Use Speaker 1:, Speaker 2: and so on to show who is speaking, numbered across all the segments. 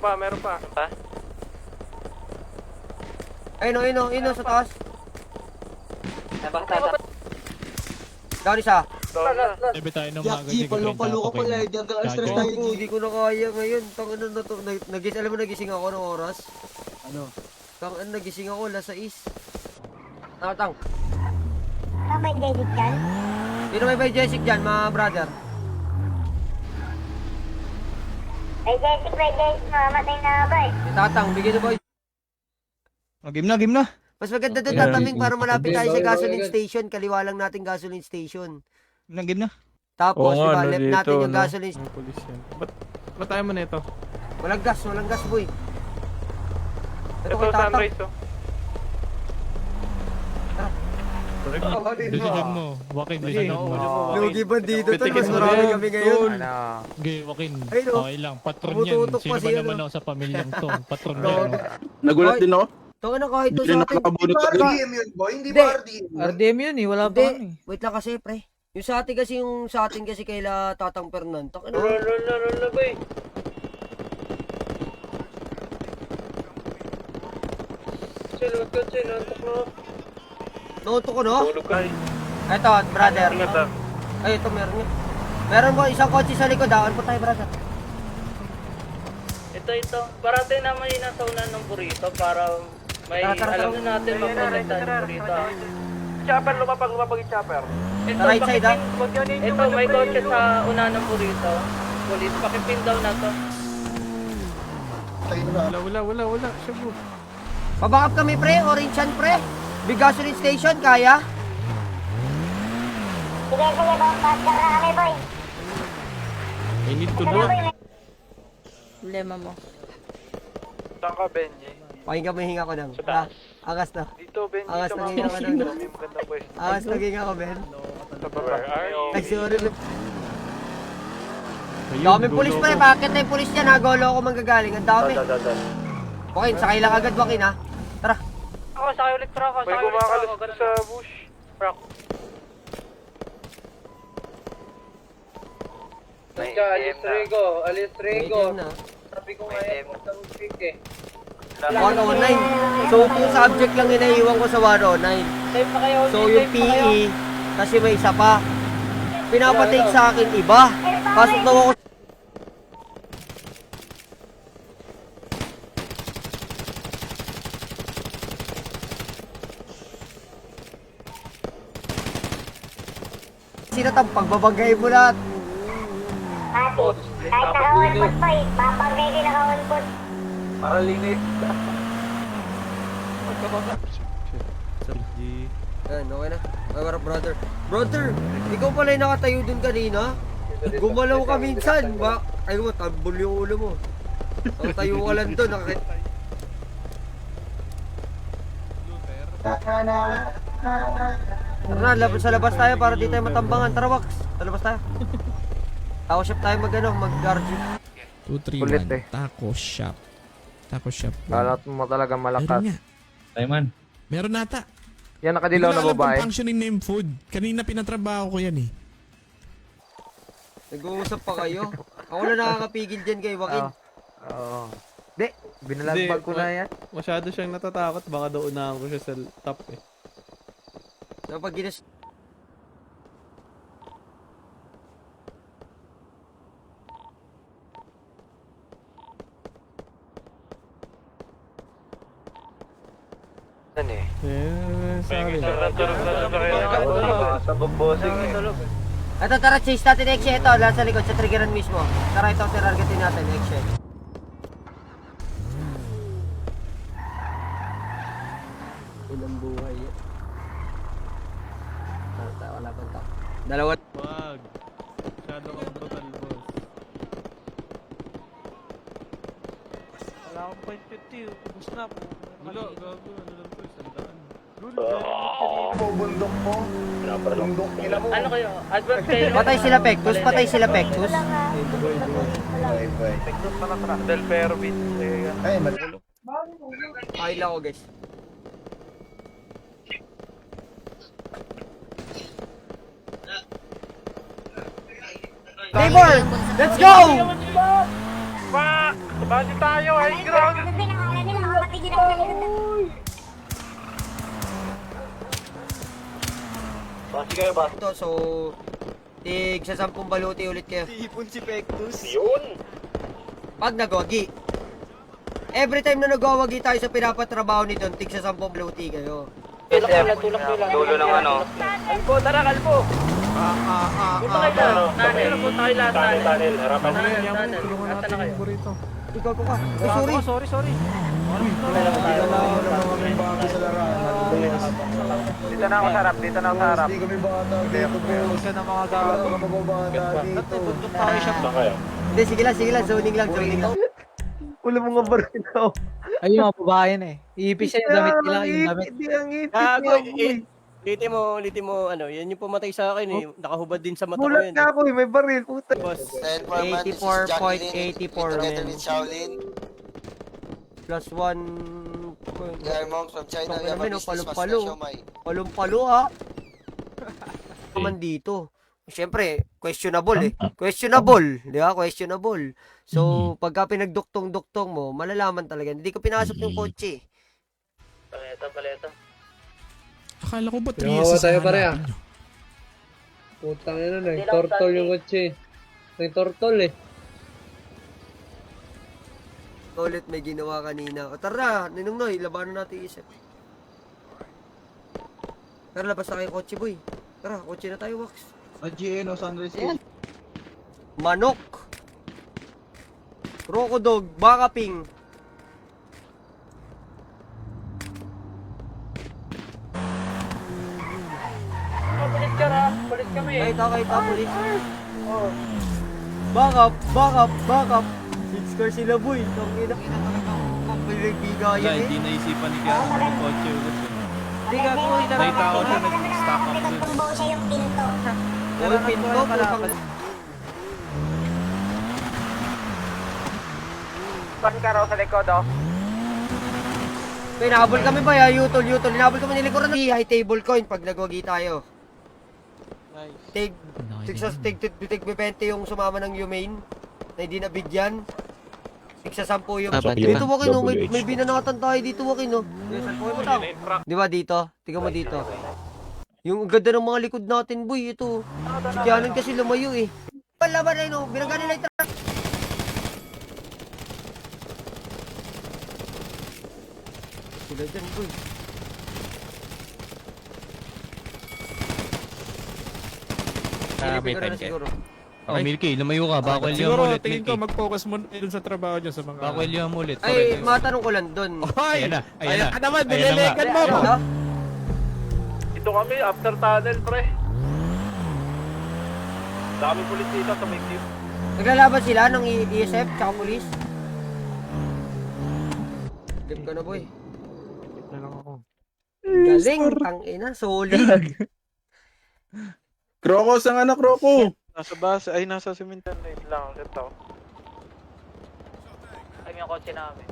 Speaker 1: Meron pa.
Speaker 2: Ayun sa taas.
Speaker 3: Nabangtata.
Speaker 2: Down isa.
Speaker 4: Sabi tayo ng mga
Speaker 5: Yaki, palo-palo ka pala. Hindi hanggang alas 3 tayo.
Speaker 2: Hindi ko na kaya ngayon. Tangan na to. Alam mo, nagising ako ng oras.
Speaker 5: Ano?
Speaker 2: Tangan, nagising ako, alas 6. Tang.
Speaker 6: May Jessic dyan?
Speaker 2: Sino may Jessic dyan, mga brother?
Speaker 6: May Jessic, mamatay na ba eh.
Speaker 2: Tatang, bigyan mo boy.
Speaker 5: Game na.
Speaker 2: Mas maganda doon tataming para malapit tayo sa gasoline station. Kaliwa lang natin gasoline station.
Speaker 5: Game na.
Speaker 2: Tapos,
Speaker 1: Oo nga,
Speaker 2: diba, left
Speaker 1: dito,
Speaker 2: natin yung
Speaker 1: no?
Speaker 2: gasoline.
Speaker 1: Mga pulis yan. Ba't tayo mo na ito?
Speaker 2: Walang gas boy. Ito kay
Speaker 1: Ito,
Speaker 2: tatang.
Speaker 1: sunrise to.
Speaker 4: Decision mo. Wakin, decision mo.
Speaker 2: Lugi bandito tol,
Speaker 1: Pitikin
Speaker 2: mas
Speaker 1: mo
Speaker 2: marami
Speaker 1: yan,
Speaker 2: kami ngayon.
Speaker 1: tol.
Speaker 4: Okay, Wakin.
Speaker 2: Ay, no.
Speaker 4: Okay lang. Patron yan.
Speaker 2: Tumututok
Speaker 4: Sino
Speaker 2: pa
Speaker 4: ba
Speaker 2: siya,
Speaker 4: naman
Speaker 2: no?
Speaker 4: ako sa pamilyang to? Patron
Speaker 2: No.
Speaker 4: yan. no?
Speaker 7: Nagulat din ako.
Speaker 2: Tangan na kahit to
Speaker 7: Hindi
Speaker 2: sa atin.
Speaker 7: nakakabunot ako.
Speaker 8: RDM yun, boy. Hindi ba RDM yun?
Speaker 5: RDM yun eh, wala pa
Speaker 2: Hindi,
Speaker 5: ano eh.
Speaker 2: wait lang kasi pre. Yung sa atin kasi kaila Tatang Fernan. Tangan na.
Speaker 3: Roll boy. Silot ko, sinuntok mo.
Speaker 2: Nauto ko no?
Speaker 1: Tulog ka.
Speaker 2: Eto, brother.
Speaker 1: Ingat ah.
Speaker 2: Ay, ito meron nga. Meron mo isang kotse sa likod, daan po tayo, brother.
Speaker 3: Ito. Parating naman yung nasa unan ng burrito para may
Speaker 2: Tara.
Speaker 3: alam na natin maprotektahan yung burrito.
Speaker 1: Chopper, lumapag yung chopper.
Speaker 3: Ito,
Speaker 2: Right side, ah.
Speaker 3: Ito, may kotse sa unan ng burrito. Police, pakipin daw na to.
Speaker 1: Wala. Shabu.
Speaker 2: Pabakap kami, pre. Orange yan, pre. Big gasoline station, kaya?
Speaker 6: Sige, bang pasok na kami boy.
Speaker 1: I need to know.
Speaker 9: Problema mo.
Speaker 1: Saan ka, Benji?
Speaker 2: Pahinga ko nang.
Speaker 1: Sa taas.
Speaker 2: Angas na.
Speaker 1: Dito, Benji.
Speaker 2: Angas
Speaker 1: sa
Speaker 2: na
Speaker 1: mga
Speaker 2: hinga ko nang.
Speaker 1: May magandang pwesto.
Speaker 2: Angas na hinga ko, Ben.
Speaker 1: Sa baba.
Speaker 2: Ay, sorry. Daming pulis, pre. Bakit na yung pulis yan, ha? Golo ako manggagaling. Ang dami. Wakin, sakay lang agad, Wakin, ha? Tara.
Speaker 3: Ako, sakay ulit para ako.
Speaker 1: May kumakalas sa bush.
Speaker 3: Rock. Alis Rigo.
Speaker 2: Wait na.
Speaker 3: Sabi ko nga yan, magandang pick eh.
Speaker 2: 109. So, kung subject lang inaiwan ko sa 109.
Speaker 3: Save pa kayo.
Speaker 2: So, yung PE, kasi may isa pa. Pinapatake sa akin iba. Pasok daw ako. Sinatampag, babagay mo lahat.
Speaker 6: Mati, kahit naka-on-board boy, mapag-may din naka-on-board.
Speaker 3: Para linis.
Speaker 2: Ayan, okay na. Ay, brother. Brother, ikaw pala yung nakatayo dun kanina. Gumalaw ka minsan. Ay mo, tambol yung ulo mo. Nakatayo ka lang dun. Tara na, sa labas tayo para di tayo matambangan. Tara, Wax. Sa labas tayo. Taco shop tayo mag-argue.
Speaker 10: 231 Taco Shop. Taco Shop.
Speaker 8: Kalat mo talaga
Speaker 10: Meron
Speaker 8: malakas.
Speaker 10: nga.
Speaker 7: Tayman.
Speaker 10: Meron nata.
Speaker 8: Yan nakadilaw na
Speaker 10: Hindi ko alam
Speaker 8: babae.
Speaker 10: kung functioning na yung food. Kanina pinatrabaho ko yan eh.
Speaker 2: Nag-uusap pa kayo. Ako na nakakapigil dyan kay Joaquin.
Speaker 8: Oo. Di, binalagbag ko na yan.
Speaker 1: Masyado siyang natatakot. Baka daw unahan ko siya sa top eh.
Speaker 2: Kapag ginas...
Speaker 8: Ano eh?
Speaker 1: Sabi.
Speaker 8: Sa bobbosing eh.
Speaker 2: Ito, tara, chase natin exit. Ito, lahat sa likod, sa triggeran mismo. Tara, ito, targetin natin, exit. Ilang buhay yan. Wala pa ito. Dalawa.
Speaker 1: Wag. Masyado kang brutal, boss.
Speaker 3: Wala akong point 50. Ubus na po.
Speaker 1: Gulo, gago. Ano lang to? Sandaan.
Speaker 8: Bundok mo. Bundok nila mo.
Speaker 3: Ano kayo? Advance kayo?
Speaker 2: Patay sila, Pectus. Patay sila, Pectus.
Speaker 8: Pektos na nakra.
Speaker 1: Del Pervin.
Speaker 8: Ay, mali.
Speaker 2: Ay lang ako, guys. Neighbor, let's go!
Speaker 3: Bati tayo, high ground!
Speaker 6: Pinakalan nila, makapatigil ako sa likod.
Speaker 2: Ito, so... Tig sa 10 baluti ulit kayo.
Speaker 5: Ipon si Pectus.
Speaker 2: Pag nagwagi. Every time na nagwawagi tayo sa pinapatrabaho ni Don, tig sa 10 baluti kayo.
Speaker 3: Tulak nila.
Speaker 8: Dulo ng ano.
Speaker 3: Kalbo, tara, kalbo! Punta kayo lahat. Tunnel, punta kayo lahat. Tunnel, harapan. Nasa na kayo?
Speaker 2: Ikaw ko ka. Oh, sorry.
Speaker 8: Dito na ako sa harap, dito na ako sa harap.
Speaker 2: Hindi, sige lang. Zoning lang. Wala mo nga baril na.
Speaker 5: Ayun mga babae na eh. Iipis siya yung damit nila, yung damit.
Speaker 2: Hindi ang ipit
Speaker 11: Gago,
Speaker 2: niya.
Speaker 11: Liti mo, ano, yan yung pumatay sa akin eh. Nakahubad din sa mata ko
Speaker 2: Mulat
Speaker 11: yan.
Speaker 2: nga ako eh, may baril. Puta.
Speaker 11: Boss,
Speaker 2: 84.84 men. Plus 1. Palumpalo ha. Naman dito. Siyempre, questionable eh. Questionable. Di ba? Questionable. So, pagka pinagduktong-duktong mo, malalaman talaga. Hindi ko pinasok yung kotse.
Speaker 3: Paleta.
Speaker 10: Akala ko ba 3
Speaker 1: Pinakawa tayo pare, ah.
Speaker 10: natin, no?
Speaker 1: Putang ina na, tortol yung kotse. May tortol eh.
Speaker 2: Ulit may ginawa kanina. O tara, Ninong Noy, labanan natin isip. Tara, labas na kayo kotse boy. Tara, kotse na tayo, Wax.
Speaker 5: GNO Sunrise Hill.
Speaker 2: Manok. Crocodog, baka ping.
Speaker 3: Pulis ka na. Pulis kami eh.
Speaker 2: Kahit pulis. Back up. Six car sila boy. Tangina bigayan eh.
Speaker 1: Hindi naisipan ni Kiara ng kotse ulit eh.
Speaker 2: Hindi ka po,
Speaker 1: May tao na nag-stack up dun.
Speaker 6: Nagtumbaw siya yung pinto.
Speaker 2: Uy, pinto, putang.
Speaker 8: Pan ka raw sa likod, oh.
Speaker 2: Pinabol kami ba ya? Yutol. Hinabol kami nilikuran ng high table coin pag nagwagi tayo. Tig 20 yung sumama ng Humane na hindi nabigyan. Tig sa 10 yung... Dito Wakin, no? May binanatan tayo dito Wakin, no? Di ba dito? Tingnan mo dito. Yung ganda ng mga likod natin, boy. Ito. Diyanan kasi lumayo eh. Palaban na yun, no? Binangga nila yung truck. Sila dyan, boy.
Speaker 1: May time
Speaker 2: siguro.
Speaker 1: Oh, Milky, lumayo ka. Bako
Speaker 10: Siguro, tingin ko mag-focus mo dun sa trabaho niya sa mga...
Speaker 1: Bako mo ulit.
Speaker 2: Ay, matanong ko lang doon.
Speaker 10: Ayan
Speaker 1: Ayan
Speaker 10: ka naman,
Speaker 1: Ayan na
Speaker 10: nilelegan mo ako.
Speaker 2: Ano?
Speaker 3: Dito kami, after tunnel, pre. Dami pulis dito sa may team.
Speaker 2: Naglalaban sila ng ESF tsaka polis. Game ka na, boy.
Speaker 5: Na lang ako.
Speaker 2: Galing, tangina, solid.
Speaker 7: Kroko, saan anak Kroko?
Speaker 8: Nasa base, ay nasa simentan lang. Ito.
Speaker 3: Ay, yung kotse namin.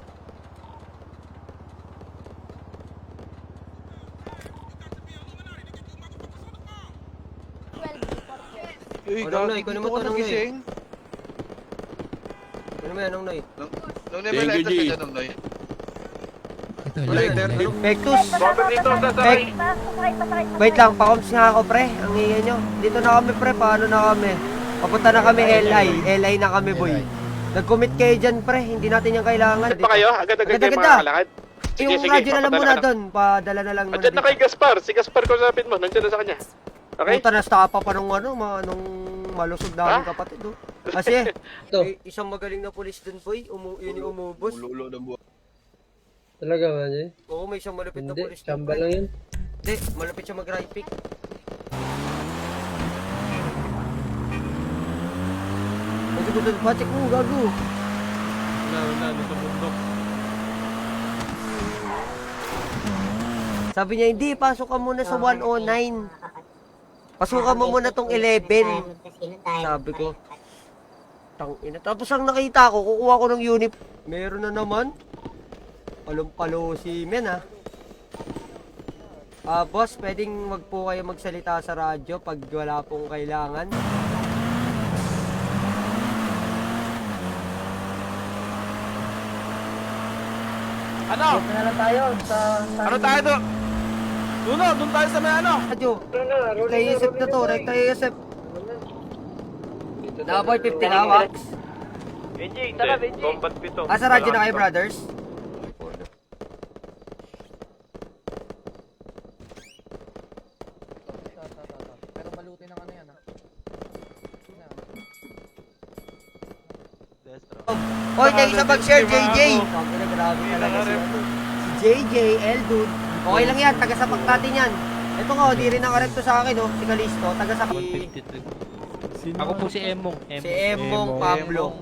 Speaker 8: Uy,
Speaker 2: Anong Noy? Kunin mo to, Anong Noy. Kunin mo yan, Anong Noy.
Speaker 8: Nung
Speaker 7: Thank you, G.
Speaker 2: Wala yan. Pectus.
Speaker 3: Robert dito,
Speaker 2: Pek. Wait lang, pakoms nga ako, pre. Ang ingay nyo. Dito na kami, pre. Paano na kami? Papunta na kami LI. LI na kami, boy. Nag-commit kayo dyan, pre. Hindi natin yung kailangan.
Speaker 3: pa kayo? Agad-agad kayo
Speaker 2: Agad-agad
Speaker 3: makakalakad?
Speaker 2: Yung radyo na lang muna doon. Padala na lang muna
Speaker 3: Andyan na kay Gaspar. Si Gaspar ko sapin mo. Nandiyan na sa kanya. Okay?
Speaker 2: Puta, nastapa pa nung nung malusog na aming kapatid, oh. Kasi, isang magaling na pulis dun, boy. Yun yung umubos.
Speaker 1: Talaga ba niya?
Speaker 2: Oo, may isang malapit na
Speaker 1: Hindi,
Speaker 2: pulis.
Speaker 1: chamba lang yun.
Speaker 2: Hindi, malapit siya mag-right pick. Magiging doon, patik mo, gago.
Speaker 1: Wala, sa bundok.
Speaker 2: Sabi niya, hindi, pasok ka muna sa 109. Pasukan mo muna tong 11. Sabi ko. Tangina. Tapos ang nakita ko, kukuha ko ng unit. Meron na naman. Palumpalo si Men, ha. Boss, pwedeng wag po kayo magsalita sa radyo pag wala pong kailangan.
Speaker 3: Ano?
Speaker 5: Dito na lang tayo sa...
Speaker 3: Ano tayo to? Doon tayo sa may ano?
Speaker 2: Radyo. Kay Yusef na to, right kay Yusef. Nakaboy 50 na, Wax.
Speaker 3: Benji, tara Benji. Combat pito.
Speaker 2: Asa radyo na kayo, brothers?
Speaker 5: Pero balutin ng ano yan, ha?
Speaker 2: Oy, kayo isa mag-share, JJ. Pagkina, grabe talaga si JJ, L-Dude. Okay lang yan, taga-sapak natin yan. Ito nga, di rin nakarekto sa akin, oh. Si Kalisto, taga-sapak.
Speaker 3: Ako po si Emong.
Speaker 2: Si Emong Pablo.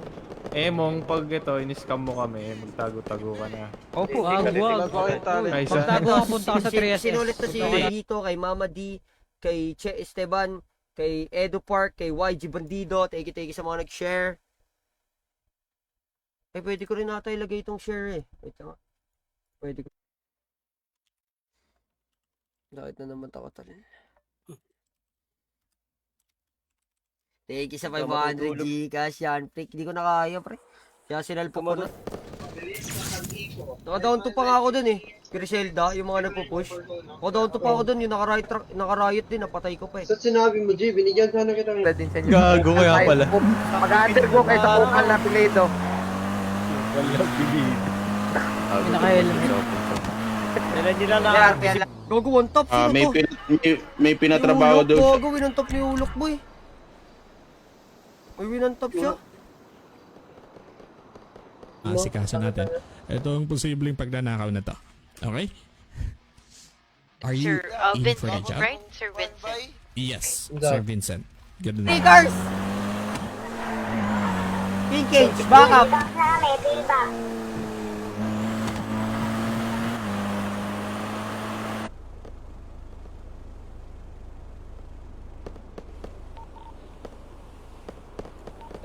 Speaker 10: Mong, pag ito, in-scam mo kami, magtago-tago ka na.
Speaker 3: Opo,
Speaker 4: Wag.
Speaker 10: Kaysa,
Speaker 5: Magtago ka, punta ka sa 3SS.
Speaker 2: Sinulit na si dito, kay Mama D, kay Che Esteban, kay Edu Park, kay YG Bandido. Thank you sa mga nag-share. Eh, pwede ko rin nata ilagay itong share eh. Wait lang. Pwede ko. Bakit na naman takotalin? Thank you sa 500 Gcash yan. Freak, di ko na kaya, pre. Kaya sinalpo ko na. Naka-down to pa nga ako dun eh. Griselda, yung mga nagpo-push. Naka-down to pa ako dun, yung naka-riot din, napatay ko pa eh.
Speaker 1: Saan sinabi mo, G? Binigyan sana kita ng...
Speaker 8: Din sa inyo.
Speaker 7: Gago kaya pala.
Speaker 8: Mag-undergo kayo sa kupal na piledo.
Speaker 5: Pinaka-helmet.
Speaker 3: Dala nila na.
Speaker 2: Gogo, one top, sino to?
Speaker 7: May pinatrabaho doon.
Speaker 2: Gogo, win on top ni Ulok, boy. May win on top siya.
Speaker 10: Asikaso natin. Ito ang posibleng pagnanakaw na to. Okay? Are you in for the job?
Speaker 6: Right, Sir Vincent?
Speaker 10: Yes, Sir Vincent. Ganun na.
Speaker 2: Stickers! Pinkage, backup.
Speaker 6: Back namin, bill back.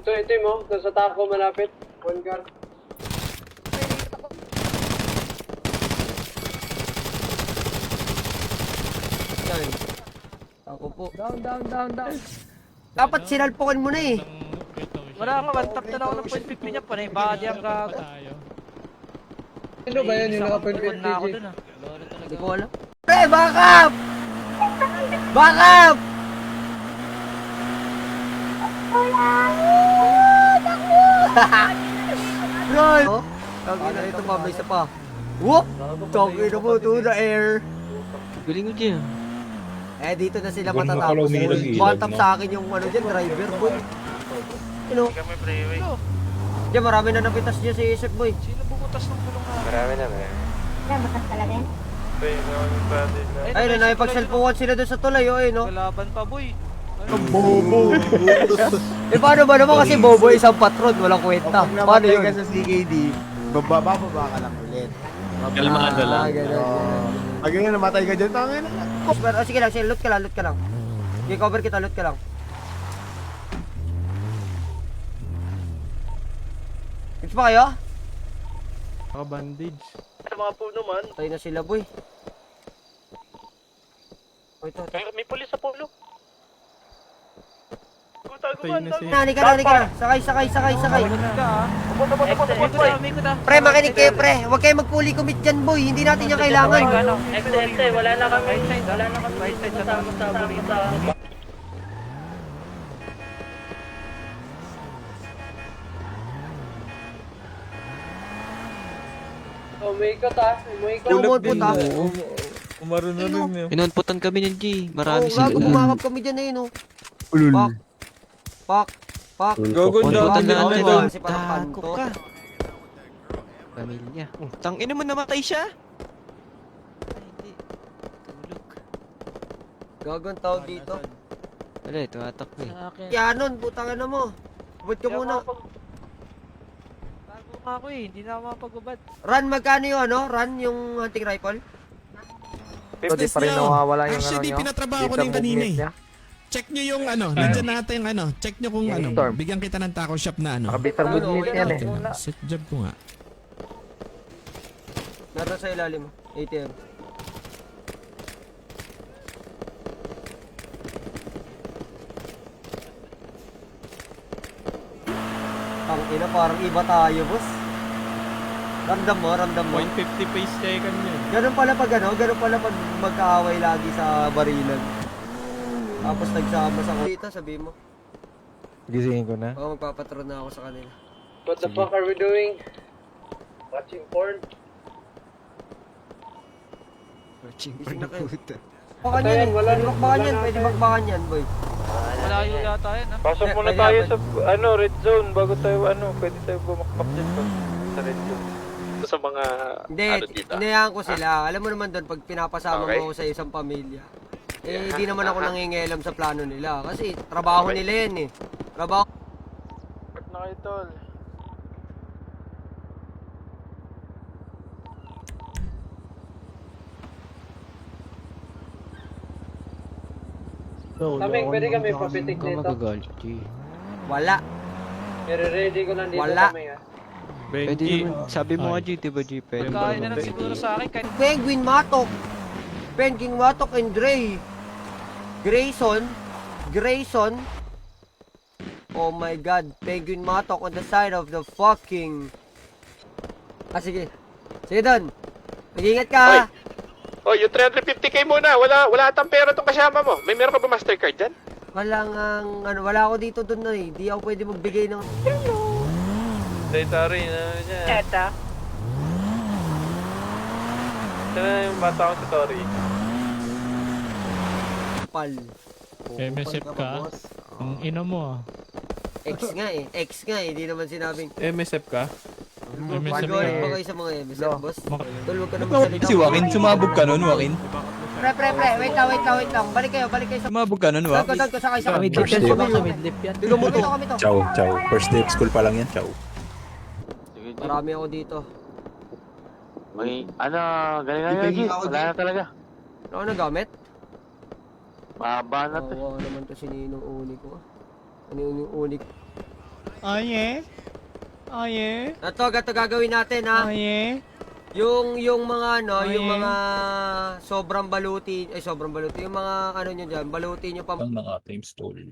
Speaker 1: Ito mo, doon sa tako malapit. One car.
Speaker 2: Yan. Ako po.
Speaker 5: Down.
Speaker 2: Dapat sinalpukan mo na eh.
Speaker 3: Wala nga, one tap na ako ng point 50 niya pa na yung body ang gago.
Speaker 1: Sino ba yan yung naka-point
Speaker 3: na ako
Speaker 1: 50, G?
Speaker 3: dun ah.
Speaker 2: Hindi ko alam. Pre, backup! Backup! Roll! Oh, tangina ito pa, may isa pa. Whoop! Tangina mo, to the air.
Speaker 3: Galing mo dyan.
Speaker 2: Eh, dito na sila matatapos. One tap sa akin yung ano dyan, driver boy. You know? Diyan, marami na napitas niya si Isip boy.
Speaker 3: Sino bumutas ng gulong na?
Speaker 6: Wala, bakas talaga yan.
Speaker 2: Ay, na nakipagselfuan sila doon sa tulay, oh, eh, no?
Speaker 3: Kalaban pa boy.
Speaker 2: Bobo. Eh, paano ba naman kasi Bobo isang patron, walang kwenta. Paano yun?
Speaker 8: Sa CKD, bababa ka lang ulit.
Speaker 7: Kalmado lang.
Speaker 8: Pag yun namatay ka dyan, tangin na.
Speaker 2: Pero, sige lang, loot ka lang. Okay, cover kita, loot ka lang. Tips pa kayo?
Speaker 10: Naka-bandage.
Speaker 3: Sa mga puno man.
Speaker 2: Tayo na sila, boy. Oh, ito.
Speaker 3: May pulis sa puno.
Speaker 10: Tayo na siya.
Speaker 2: Halika na. Sakay. Pre, makinig kayo, pre. Huwag kayo mag-fully commit dyan, boy. Hindi natin yung kailangan.
Speaker 3: Excelente, wala na kami. Right side sa rito.
Speaker 1: Umiikot ah.
Speaker 2: Umulpot, ha?
Speaker 7: Umaroon na rin yun.
Speaker 3: Inunputan kami ng G.
Speaker 2: Oo, gago, kumakap kami dyan, eh, no? Pak.
Speaker 7: Gago
Speaker 3: Puntutan
Speaker 7: na.
Speaker 3: natin.
Speaker 2: Kasi parang kanto.
Speaker 3: Pamilya. Tangina mo namatay siya. Hindi. Tulog.
Speaker 2: Gago ang tawag dito.
Speaker 3: Wala, tumatakbo eh.
Speaker 2: Yanon, putang na mo. Ubad ka muna.
Speaker 3: Bago nga ako eh. Hindi na ako mapagubad.
Speaker 2: Run, magkano yung ano? Run, yung hunting rifle?
Speaker 8: Hindi pa rin nawawala yung ano
Speaker 10: Actually,
Speaker 8: nyo.
Speaker 10: pinatrabaho ko na yung kanina eh. Check nyo yung ano, nandyan natin yung ano. Check nyo kung ano.
Speaker 8: Storm.
Speaker 10: Bigyan kita ng taco shop na ano.
Speaker 8: Nakabitar mo din yan eh.
Speaker 10: Set job ko nga.
Speaker 2: Meron sa ilalim. ATM. Ang ina, parang iba tayo, boss. Ramdam mo.
Speaker 7: 150 pace check niya.
Speaker 2: Ganun pala pag magkaaway lagi sa barilan. Tapos nagsama sa dito, sabi mo.
Speaker 8: Gisingin ko na.
Speaker 2: Oo, magpapatron na ako sa kanila.
Speaker 1: What the fuck are we doing? Watching porn?
Speaker 2: Gising na kayo. Bakbakan yan, pwede bakbakan yan, boy.
Speaker 3: Malayo yata yan, ha?
Speaker 11: Pasok muna
Speaker 2: Pwede
Speaker 11: tayo
Speaker 2: yan,
Speaker 11: sa red zone bago tayo pwede tayo bumakpak dyan sa red zone. Sa mga
Speaker 2: Hindi, hinayaan ko sila. Alam mo naman doon, pag pinapasama mo ako sa isang pamilya, di naman ako nangingialam sa plano nila. Kasi trabaho nila yan eh. Trabaho.
Speaker 11: Part na kayo, tol.
Speaker 1: Kaming, pwede kami papitik nito.
Speaker 2: Wala.
Speaker 1: I-ready ko lang dito
Speaker 2: Wala.
Speaker 1: kami ha.
Speaker 7: Benji.
Speaker 8: Sabi mo nga, G, diba, G? Pwede
Speaker 3: Kain na lang siguro sa akin. Kahit
Speaker 2: Penguin Matok and Dre. Grayson. Oh my god, Penguin Matok on the side of the fucking... sige. Sige doon. Mag-ingat ka ha.
Speaker 11: Oh, yung 350k muna. Wala atang pera tong kasama mo. May meron ka ba Mastercard dyan?
Speaker 2: Wala ako dito doon na eh. Di ako pwede magbigay ng...
Speaker 11: Data rin, niya.
Speaker 3: Eta.
Speaker 11: Ito na yung bata ko sa Tori.
Speaker 2: Pal.
Speaker 4: MSF ka? Ang ina mo ah.
Speaker 2: X nga eh. Di naman sinabing...
Speaker 7: MSF ka?
Speaker 4: MSF
Speaker 2: Mag-ulit pa
Speaker 4: ka.
Speaker 2: kayo sa mga MSF, boss. Tol, huwag ka na magsalita.
Speaker 7: Si Joaquin, sumabog ka nun, Joaquin.
Speaker 2: Pre. Wait lang. Balik kayo sa...
Speaker 7: Sumabog ka nun, Joaquin.
Speaker 2: Dagko sakay sa...
Speaker 5: Midlip yan, sa midlip yan.
Speaker 2: Dilumuto kami to.
Speaker 7: Ciao. First day of school pa lang yan, ciao.
Speaker 2: Marami ako dito.
Speaker 3: Galing na yun, wala na talaga.
Speaker 2: Ano ka nagamit?
Speaker 3: Mahaba na to.
Speaker 2: Oo, naman to si Ninong Uni ko. Ano yung uni ko? Ito gagawin natin ha. Yung mga yung mga sobrang baluti, yung mga nyo dyan, baluti nyo pa.
Speaker 7: Ang mga time stall.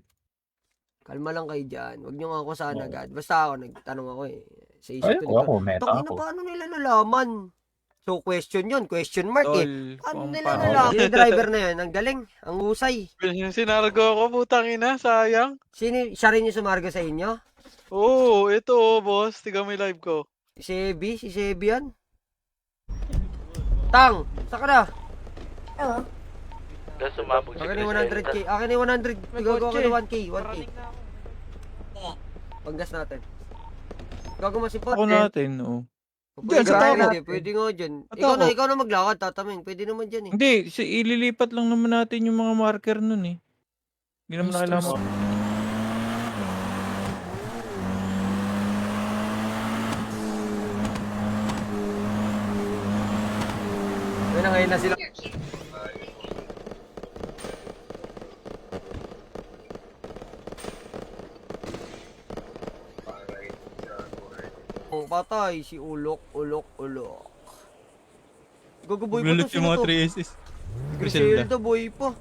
Speaker 2: Kalma lang kayo dyan, huwag nyo nga ako sana agad. Basta ako, nagtanong ako eh. Sa isip
Speaker 7: Ay,
Speaker 2: ko
Speaker 7: meta
Speaker 2: Tokina,
Speaker 7: ako.
Speaker 2: paano nila nalaman? So, question mark eh. Paano nila
Speaker 7: paano?
Speaker 2: nalaman? Yung driver na yan, ang galing, ang husay.
Speaker 11: Sinargo ako, putang ina, sayang.
Speaker 2: Siya rin yung sumarga sa inyo?
Speaker 11: Oo, ito boss. Tiga mo yung live ko.
Speaker 2: Si Sebi yan? Tang, saka na.
Speaker 6: Oo.
Speaker 3: Dahil sumabog
Speaker 2: Akin ni 100k. Akin ni 100. Gago ako ni 1k. 1k. Panggas natin. Gago masipot.
Speaker 7: Ako natin, oo.
Speaker 2: Pwede
Speaker 7: Sa tao.
Speaker 2: Pwede nga dyan.
Speaker 7: Ikaw
Speaker 2: Ikaw na maglakad, tataming. Pwede naman dyan eh.
Speaker 7: Hindi, ililipat lang naman natin yung mga marker nun eh. Hindi naman na kailangan.
Speaker 2: Ngayon na sila. Patay si Ulok. Gaguboy pa to,
Speaker 7: Lulot yung
Speaker 2: sino
Speaker 7: mga
Speaker 2: to?
Speaker 7: 3 SS.
Speaker 2: Griselda boy pa.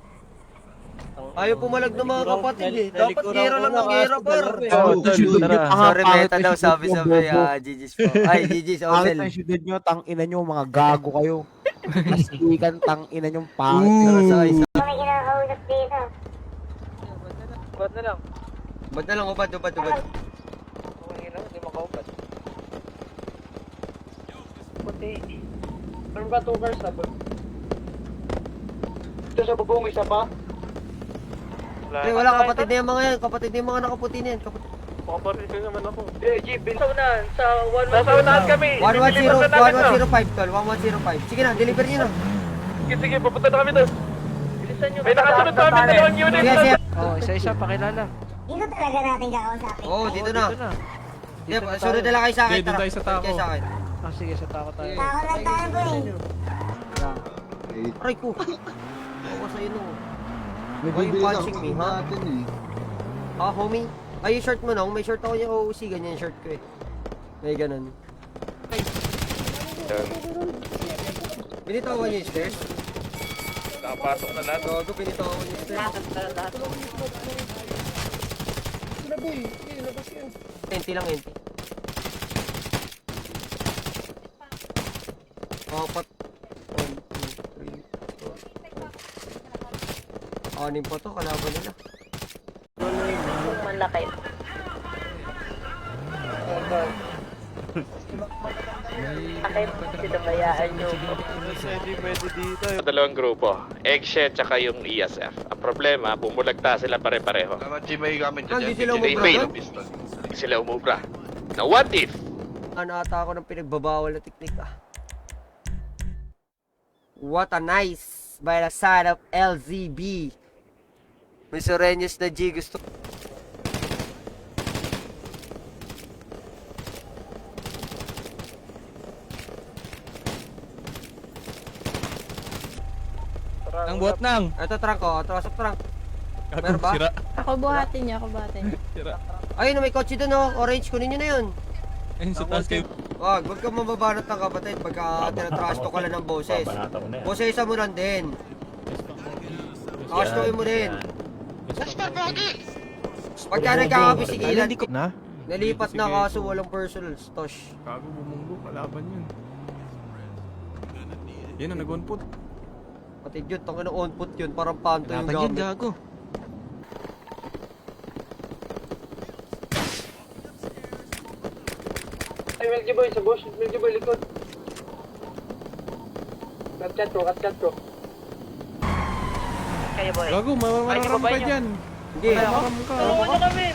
Speaker 2: Ayaw pumalag ng mga kapatid eh. Dapat gera lang ng gera par. Sorry beta daw sabi GG's po. Ay GG's Osel.
Speaker 8: Ang syudad nyo, tang-ina nyo, mga gago kayo. Masikan, tang-ina nyo, pangit.
Speaker 6: May kinakausap dito.
Speaker 11: Ba't na lang?
Speaker 2: Ba't na lang ubad.
Speaker 11: Hindi makaupad.
Speaker 1: Puti. Ano ba 2 cars na ba?
Speaker 11: Ito sa bubong isa pa?
Speaker 2: Wala kapatid na yung mga yan. Kapatid na yung mga nakaputi na yan.
Speaker 11: Makaparil ka naman ako.
Speaker 3: Jeep, sa unahan, sa 1-1.
Speaker 11: Nasa unahan kami.
Speaker 2: 1105 tol. 1105. Sige na, deliver nyo na.
Speaker 11: Sige, papunta na kami doon.
Speaker 3: Bilisan nyo.
Speaker 11: May nakasunod sa amin dalawang unit.
Speaker 2: Sige.
Speaker 3: Oo, isa-isa, pakilala.
Speaker 6: Dito talaga natin kakausapin.
Speaker 2: Oo, dito na. Sunod na lang kayo sa akin.
Speaker 7: Okay, doon tayo sa tako.
Speaker 2: Kayo sa akin.
Speaker 3: Sige, sa tako tayo.
Speaker 6: Tako lang tayo po
Speaker 2: Aray ko. Ako sa ino. Why you punching me, ha? Homie? Ay, yung shirt mo na. Kung may shirt ako niya, OOC, ganyan yung shirt ko eh. May ganun. Binitawan niyo yung stairs?
Speaker 11: Nakapasok na lahat.
Speaker 2: Gago, binitawan niyo yung stairs. Enti lang, enti. Apat. 1, 2, 3, 4. 6 pa to, kalaban nila.
Speaker 9: Kung malaki. Akin, sinabayaan nyo.
Speaker 3: Dalawang grupo, Eggshell tsaka yung ESF. Ang problema, bumulagta sila pare-pareho.
Speaker 2: Hindi sila umubra.
Speaker 3: Hindi sila umubra. Now what if?
Speaker 2: Ano ata ako ng pinagbabawal na teknik ah. What a nice by the side of LZB. Miscellaneous na G gusto.
Speaker 7: Ang buhat nang.
Speaker 2: Ito trunk oh, ito asap trunk. Meron ba?
Speaker 7: Sira.
Speaker 9: Ako buhatin niya, ako buhatin niya.
Speaker 7: Sira.
Speaker 2: Ayun, may kotse doon oh, orange, kunin nyo na yun.
Speaker 7: Ayun sa taas kayo.
Speaker 2: Wag ka mababanat ng kapatid pagka tinatrash to ka lang ng boses. Boses mo lang din. Trash to mo din. Pagka nagkakapisigilan,
Speaker 7: Na?
Speaker 2: nalipat na kaso walang personal, Tosh.
Speaker 11: Gago, bumunggo, kalaban yun. Yan ang nag-on-put.
Speaker 2: Patid yun, tangin ng on-put yun, parang panto yung gamit.
Speaker 7: Gago.
Speaker 1: Ay, Melky Boy, sa bush. Melky Boy, likod. Cut ko.
Speaker 9: Kayo boy.
Speaker 7: Gago, mamamarang ka dyan.
Speaker 2: Hindi,
Speaker 9: Tulungan nyo kami.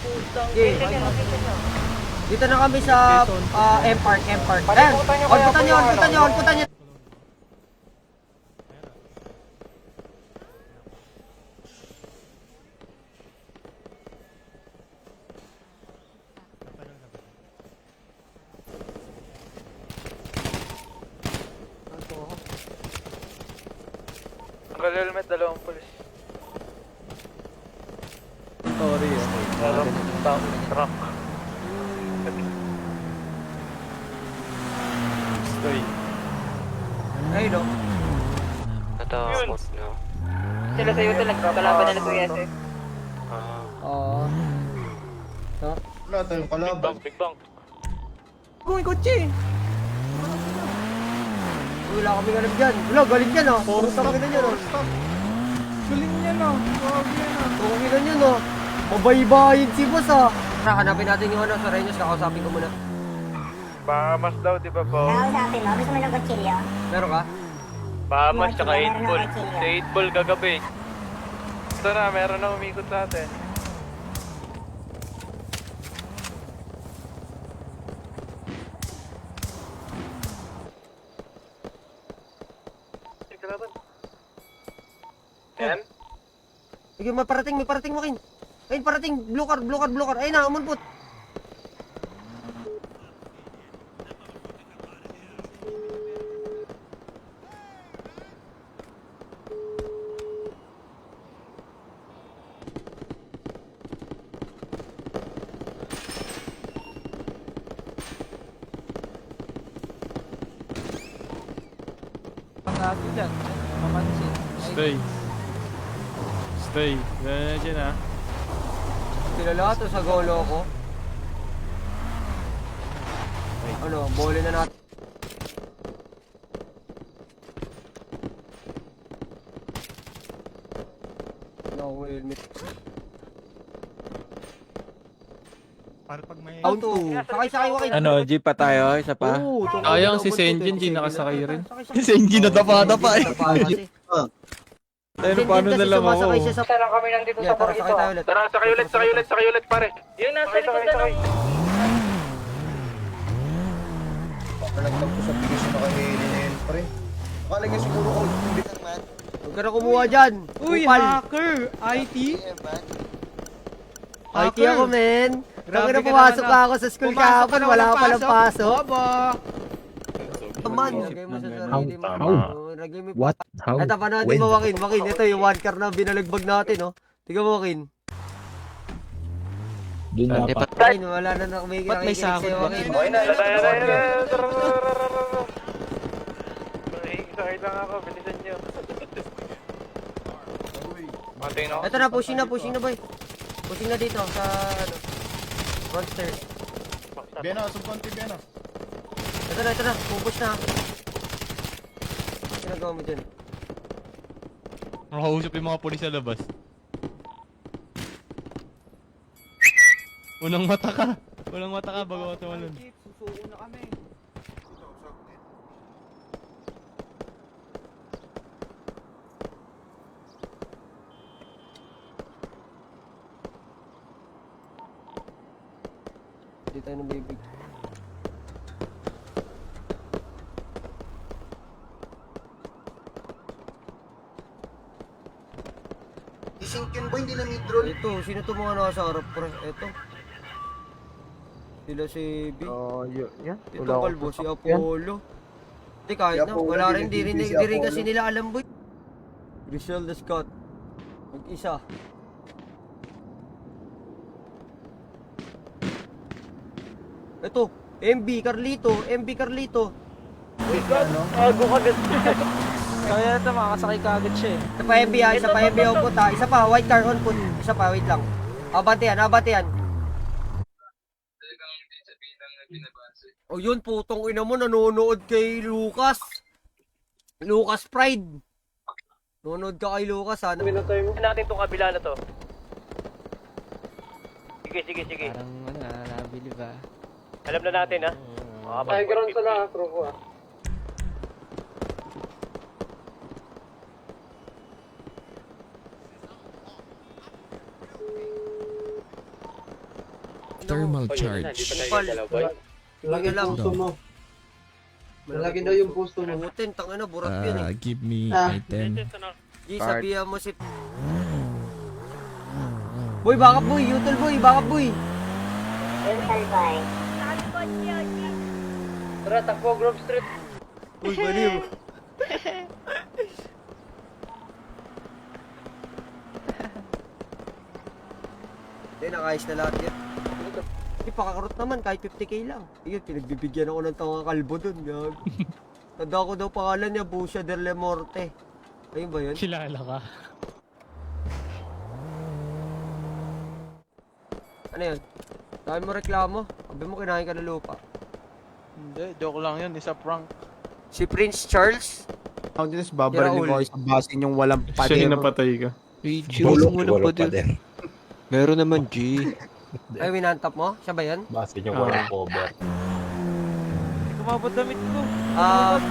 Speaker 9: Putang.
Speaker 2: Sige.
Speaker 9: Kaya nyo.
Speaker 2: dito na kami sa M-Park. Ayan, onputan nyo.
Speaker 11: Ang helmet, dalawang pulis.
Speaker 7: Sorry
Speaker 11: Dalawang truck. Stoy.
Speaker 2: Ayun o.
Speaker 11: Natakot na.
Speaker 9: Sila sa'yo talaga. Kalaban nila Kuya Sir.
Speaker 2: Oo.
Speaker 3: Big bang.
Speaker 7: May kotse.
Speaker 2: Wala kaming alam dyan. Wala, galing yan o. Puro tanginan yan o.
Speaker 7: Galing niya na. Grabe yan ah.
Speaker 2: Tanginan yan o. Mabaybayin si boss ah. Hanapin natin yung sa Renyos, kakausapin ko muna.
Speaker 11: Bahamas daw, di ba po?
Speaker 6: Kakausapin mo, gusto mo ng kutsilyo?
Speaker 2: Meron ka?
Speaker 11: Bahamas tsaka
Speaker 6: Meron
Speaker 11: 8 ball.
Speaker 6: ako kutsilyo.
Speaker 11: Sa 8 ball kagabi. Ito na, meron na umikot sa atin. Yan?
Speaker 2: Sige, may parating Makin. Ayun, parating. Blue card. Ayun na, umunput.
Speaker 5: Ang gago dyan. Mamansin.
Speaker 7: Stay. Gano'n dyan ah.
Speaker 2: Sila lahat o sa golo ko. Ano, bole na natin. No helmet.
Speaker 8: Para pag may...
Speaker 2: Auto. Sakay, Makin.
Speaker 7: Ano, jeep pa tayo? Isa pa?
Speaker 2: Oo,
Speaker 7: Sayang si Senjin, di nakasakay rin.
Speaker 2: Si
Speaker 7: Senjin nadapa-dapa eh.
Speaker 2: Tayo
Speaker 7: paano na lang ako?
Speaker 1: Tara kami lang dito sa
Speaker 2: Tara, sakay tayo ulit.
Speaker 11: Tara, sakay ulit, pare.
Speaker 9: Yung nasa likod na nung...
Speaker 2: Huwag ka na kumuha dyan.
Speaker 5: Uy,
Speaker 2: Kupal.
Speaker 5: hacker! IT?
Speaker 2: IT ako, men. Grabe na
Speaker 5: ka
Speaker 2: pumasok
Speaker 5: naman,
Speaker 2: ako sa school
Speaker 5: Pumasok ka
Speaker 2: kahapon.
Speaker 5: na,
Speaker 2: Wala
Speaker 5: walang
Speaker 2: pa palang pasok.
Speaker 5: Bobo!
Speaker 2: Naman, lagay mo sa sarili mo.
Speaker 8: How?
Speaker 2: Lagay mo.
Speaker 8: What? How?
Speaker 2: Ito pa natin mo, Makin. Ito yung one car na binalagbag natin, oh. Tingnan mo, Makin. Makin, wala na nakikinig
Speaker 5: Ba't may sahod
Speaker 2: sa'yo,
Speaker 5: ba?
Speaker 2: Makin.
Speaker 11: Sakay lang ako, bilisan nyo. Mating na ako.
Speaker 2: Ito na, pushing na, boy. Pushing na dito, sa, ano, front stairs.
Speaker 8: Beno, subkonti Beno.
Speaker 2: Ito na, pupush na. ginagawa mo dyan?
Speaker 7: Nakausap yung mga polis sa labas. Unang mata ka. Unang mata ka bago ka tumalon.
Speaker 5: Susuko na kami.
Speaker 2: Hindi tayo ng baby.
Speaker 8: Isink yun boy, hindi na mid-roll.
Speaker 2: Ito, sino to mga nasa harap pre? Ito. Sila si B.
Speaker 8: Yan.
Speaker 2: Ito kalbo, si Apollo. Hindi kahit na, wala rin, di rin kasi nila alam boy. Griselda Scott. Mag-isa. Ito, MB Carlito.
Speaker 3: Ago ka agad.
Speaker 5: Kaya ito makakasakay ka agad siya eh.
Speaker 2: Isa pa MB ha, isa pa MB on foot ha. Isa pa, white car on foot. Isa pa, wait lang. Abante yan. O yun, putong ina mo, nanonood kay Lucas. Lucas Pride. Nanonood ka kay Lucas ha.
Speaker 3: Pinatay mo. Natin tong kabila na to. Sige.
Speaker 5: Parang nabili ba?
Speaker 3: Alam na natin ha.
Speaker 1: Ay, ground sa lahat, bro ko ah.
Speaker 10: Thermal charge.
Speaker 1: Malaki lang pusto mo. Malaki daw yung pusto mo.
Speaker 2: Putin, tangina, burat yun eh.
Speaker 10: Give me item.
Speaker 2: Di, sabihan mo si... Boy, backup boy, utol boy, backup boy.
Speaker 6: Mental boy.
Speaker 3: Tara, takbo Grove Street.
Speaker 2: Uy, baliw. Hindi, nakayos na lahat yan. Hindi, pakakarot naman, kahit 50k lang. Iyon, pinagbibigyan ako ng tawang kalbo dun, gag. Tanda ko daw pangalan niya, Busha del Morte. Ayun ba yun?
Speaker 4: Kilala ka.
Speaker 2: Ano yun? Dahil mo reklamo, sabi mo kinain ka ng lupa.
Speaker 11: Hindi, joke lang yun. Isa prank.
Speaker 2: Si Prince Charles?
Speaker 8: Ang dinis, babarilin ko kayo sa basin yung walang pader.
Speaker 11: napatay ka.
Speaker 8: Bulok, walang pader.
Speaker 11: Meron naman, G.
Speaker 2: Ay, winantap mo? Siya ba yan?
Speaker 8: Basin yung walang cover.
Speaker 11: Kumabot damit ko.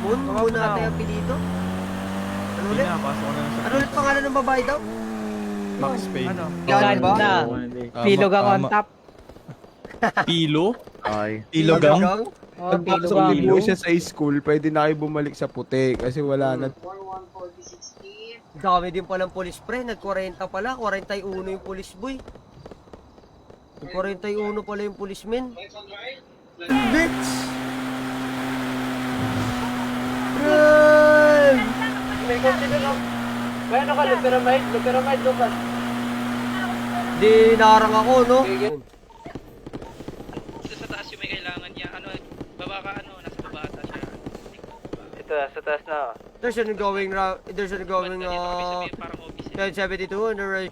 Speaker 2: Moon? Moon natin ang pinito? Ano ulit?
Speaker 11: Pasok ko na sa
Speaker 2: Ano ulit pangalan ng babae daw?
Speaker 11: Max Payne.
Speaker 2: Ano? Yan ba?
Speaker 5: Ganda. Pilog ang on top.
Speaker 11: Pilo?
Speaker 8: Ay.
Speaker 11: Ilogang?
Speaker 5: Oh, pilog
Speaker 8: Pagpasok
Speaker 5: ang.
Speaker 8: ni po siya sa school, pwede na kayo bumalik sa puti kasi wala na.
Speaker 2: Dami din palang polis pre, nag-40 pala, 41 yung polis boy. Nag-41 pala yung policeman. Bitch! Run!
Speaker 3: May consider lang. May ano ka, Luperamide, Lucas.
Speaker 2: Di narang ako, no?
Speaker 9: Dito sa taas yung may kailangan niya. Ano, baba ka, nasa baba ata siya.
Speaker 3: Ito, sa taas na.
Speaker 2: There's an going,
Speaker 9: Parang office
Speaker 2: 1072 on the right.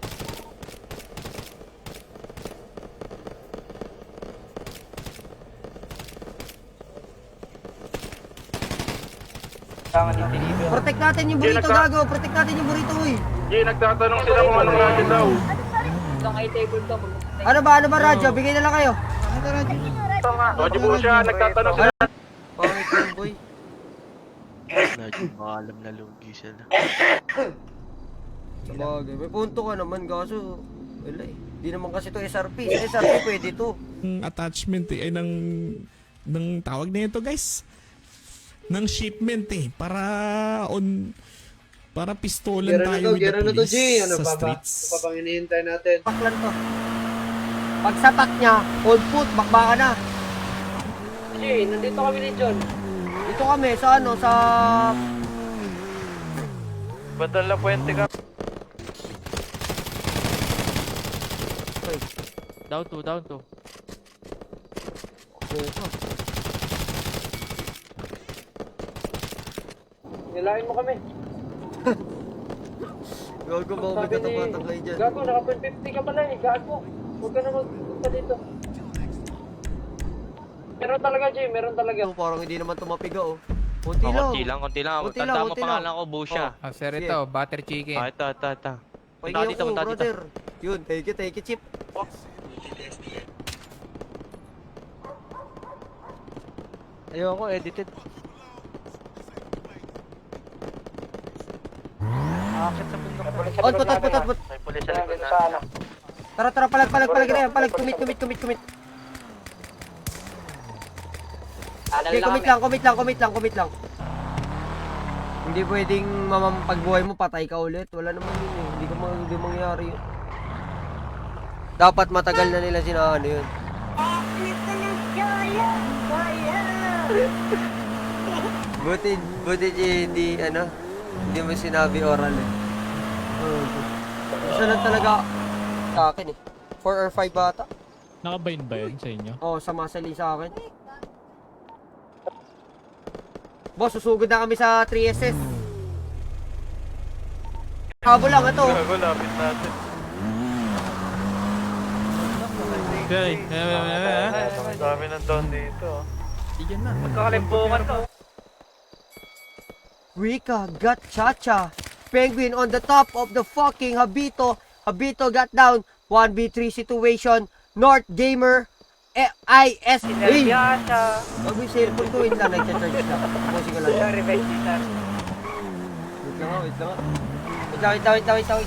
Speaker 2: Protect natin yung burrito, gago. Protect natin yung burrito, uy.
Speaker 11: Nagtatanong sila kung anong radyo daw.
Speaker 2: Ano ba, radyo? Bigay na lang kayo.
Speaker 11: Radyo po siya, nagtatanong sila.
Speaker 2: Pangit yun, boy.
Speaker 11: Alam na lugi sila.
Speaker 2: Sabagay, may punto ka naman, kaso wala eh. Di naman kasi to SRP. Sa SRP pwede to.
Speaker 10: Attachment ay ng tawag na ito guys. Ng shipment para pistolan tayo with the police
Speaker 1: G. Ano
Speaker 10: sa
Speaker 1: pa ba?
Speaker 10: streets.
Speaker 1: Ano pa bang hinihintay natin?
Speaker 2: Paklan to. Pag satak niya, hold foot, bakbaka na.
Speaker 3: G, nandito kami ni John.
Speaker 2: Dito kami, sa ano, sa...
Speaker 11: Badal na puwente ka.
Speaker 7: Down to.
Speaker 3: Nilain mo kami.
Speaker 2: Gago ba may katapatan kayo dyan?
Speaker 3: Gago, naka-50 ka pala eh. Gago. Huwag ka na magpunta dito. Meron talaga, G. Meron talaga.
Speaker 2: Parang hindi naman tumapiga, oh. Konti lang.
Speaker 3: Konti lang.
Speaker 2: Konti lang,
Speaker 3: Tanda mo
Speaker 2: konti lang.
Speaker 3: pangalan ko, Busha.
Speaker 7: Ah, sir, ito, butter chicken.
Speaker 3: Ito. Punta
Speaker 2: Pahingi
Speaker 3: dito,
Speaker 2: ako,
Speaker 3: punta dito.
Speaker 2: brother. Yun, thank you, Chip.
Speaker 5: Ayoko, edited. Akit sa bundok.
Speaker 2: Putot.
Speaker 3: May pulis sa likod na.
Speaker 2: Tara, palag na yan. Palag, commit. Okay, commit lang. Hindi pwedeng pagbuhay mo, patay ka ulit. Wala naman yun eh. Hindi mangyayari yun. Dapat matagal na nila sinaano yun. Buti hindi mo sinabi oral eh. Isa lang talaga sa akin eh. 4 or 5 bata.
Speaker 4: Nakabind ba yun sa inyo?
Speaker 2: Oo, sumasali sa akin. Boss, susugod na kami sa 3SS. Habol lang ito.
Speaker 11: Gago, lapit natin.
Speaker 7: Okay.
Speaker 11: Ang dami ng down dito.
Speaker 3: Magkakalimpungan ko.
Speaker 2: Rika got Chacha. Penguin on the top of the fucking Habito. Habito got down. 1v3 situation. North Gamer IS. Hey! Wag mo yung cellphone ko. Wait lang. Nag-charge lang. Pusin ko lang. Wait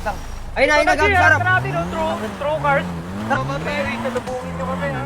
Speaker 2: lang. Ayun na. Gabi, sarap.
Speaker 3: Grabe no, true cars. Mamatay, talubungin nyo kami ha.